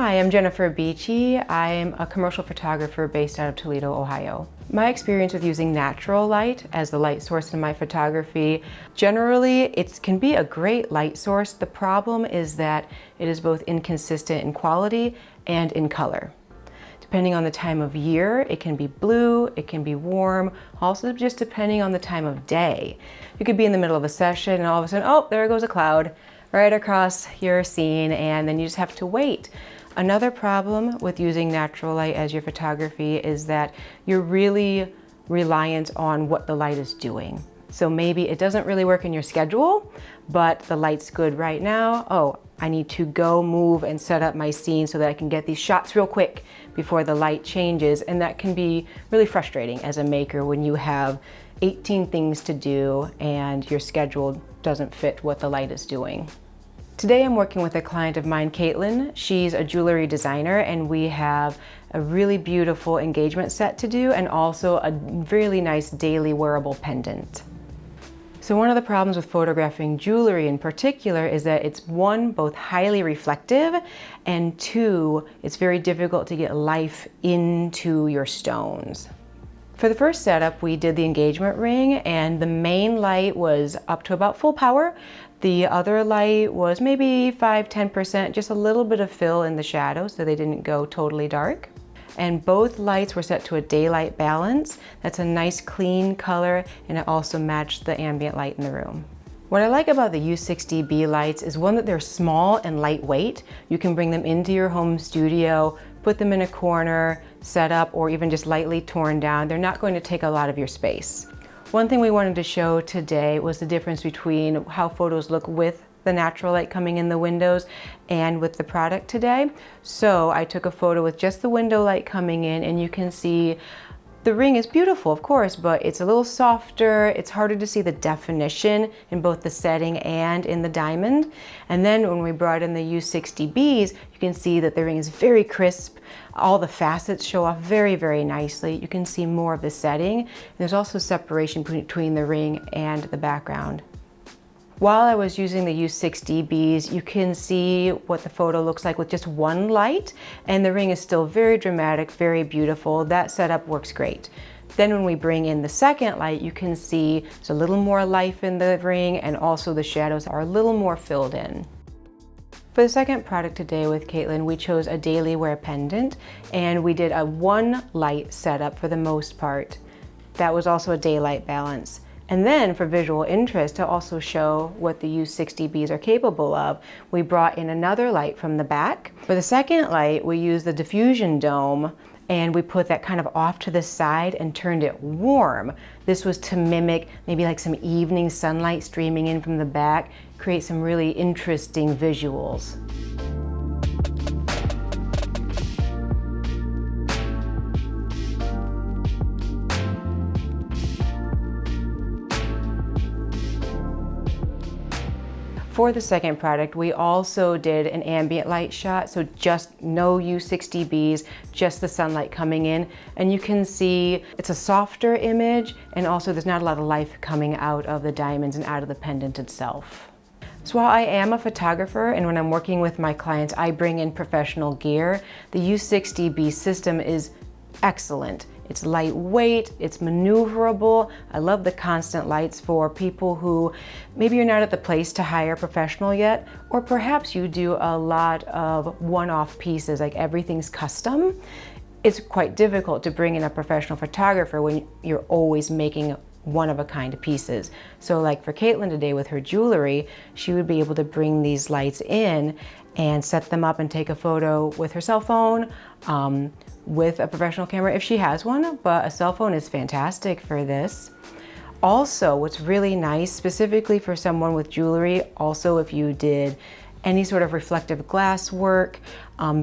Hi, I'm Jennifer Beachy. I'm a commercial photographer based out of Toledo, Ohio. My experience with using natural light as the light source in my photography, generally it can be a great light source. The problem is that it is both inconsistent in quality and in color. Depending on the time of year, it can be blue, it can be warm, also just depending on the time of day. You could be in the middle of a session and all of a sudden, oh, there goes a cloud right across your scene, and then you just have to wait. Another problem with using natural light as your photography is that you're really reliant on what the light is doing. So maybe it doesn't really work in your schedule, but the light's good right now. Oh, I need to go move and set up my scene so that I can get these shots real quick before the light changes. And that can be really frustrating as a maker when you have 18 things to do and your schedule doesn't fit what the light is doing. Today I'm working with a client of mine, Caitlin. She's a jewelry designer and we have a really beautiful engagement set to do and also a really nice daily wearable pendant. So one of the problems with photographing jewelry in particular is that it's one, both highly reflective, and two, it's very difficult to get life into your stones. For the first setup, we did the engagement ring and the main light was up to about full power. The other light was maybe 5–10%, just a little bit of fill in the shadows so they didn't go totally dark. And both lights were set to a daylight balance. That's a nice clean color and it also matched the ambient light in the room. What I like about the U60-B lights is one, that they're small and lightweight. You can bring them into your home studio, put them in a corner, set up, or even just lightly torn down. They're not going to take a lot of your space. One thing we wanted to show today was the difference between how photos look with the natural light coming in the windows and with the product today. So I took a photo with just the window light coming in and you can see the ring is beautiful, of course, but it's a little softer. It's harder to see the definition in both the setting and in the diamond. And then when we brought in the U60-Bs, you can see that the ring is very crisp. All the facets show off very, very nicely. You can see more of the setting. And there's also separation between the ring and the background. While I was using the U60-Bs, you can see what the photo looks like with just one light, and the ring is still very dramatic, very beautiful. That setup works great. Then when we bring in the second light, you can see there's a little more life in the ring, and also the shadows are a little more filled in. For the second product today with Caitlin, we chose a daily wear pendant, and we did a one light setup for the most part. That was also a daylight balance. And then for visual interest, to also show what the U60-Bs are capable of, we brought in another light from the back. For the second light, we used the diffusion dome and we put that kind of off to the side and turned it warm. This was to mimic maybe like some evening sunlight streaming in from the back, create some really interesting visuals. For the second product, we also did an ambient light shot, so just no U60-Bs, just the sunlight coming in. And you can see it's a softer image, and also there's not a lot of life coming out of the diamonds and out of the pendant itself. So while I am a photographer, and when I'm working with my clients, I bring in professional gear, the U60-B system is excellent. It's lightweight, it's maneuverable. I love the constant lights for people who maybe you're not at the place to hire a professional yet, or perhaps you do a lot of one-off pieces, like everything's custom. It's quite difficult to bring in a professional photographer when you're always making one-of-a-kind pieces. So like for Caitlin today with her jewelry, she would be able to bring these lights in and set them up and take a photo with her cell phone, with a professional camera if she has one, but a cell phone is fantastic for this. Also, what's really nice, specifically for someone with jewelry, also if you did any sort of reflective glass work,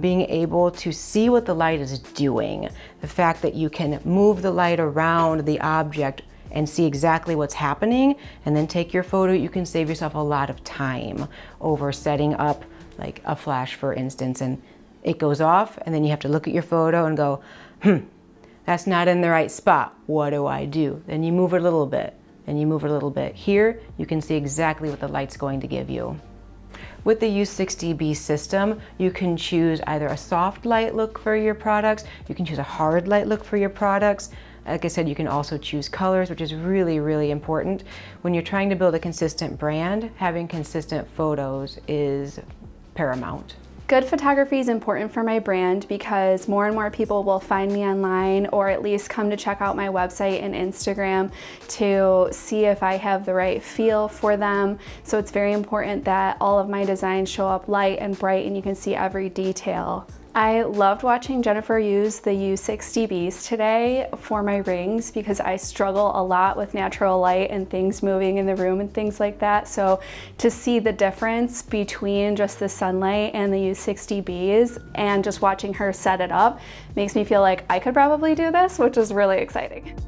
being able to see what the light is doing. The fact that you can move the light around the object and see exactly what's happening and then take your photo, you can save yourself a lot of time over setting up like a flash, for instance, and it goes off and then you have to look at your photo and go, that's not in the right spot. What do I do? Then you move it a little bit and you move it a little bit. Here, you can see exactly what the light's going to give you. With the U60-B system, you can choose either a soft light look for your products, you can choose a hard light look for your products. Like I said, you can also choose colors, which is really, really important. When you're trying to build a consistent brand, having consistent photos is paramount. Good photography is important for my brand because more and more people will find me online or at least come to check out my website and Instagram to see if I have the right feel for them. So it's very important that all of my designs show up light and bright and you can see every detail. I loved watching Jennifer use the U60Bs today for my rings because I struggle a lot with natural light and things moving in the room and things like that. So to see the difference between just the sunlight and the U60Bs and just watching her set it up makes me feel like I could probably do this, which is really exciting.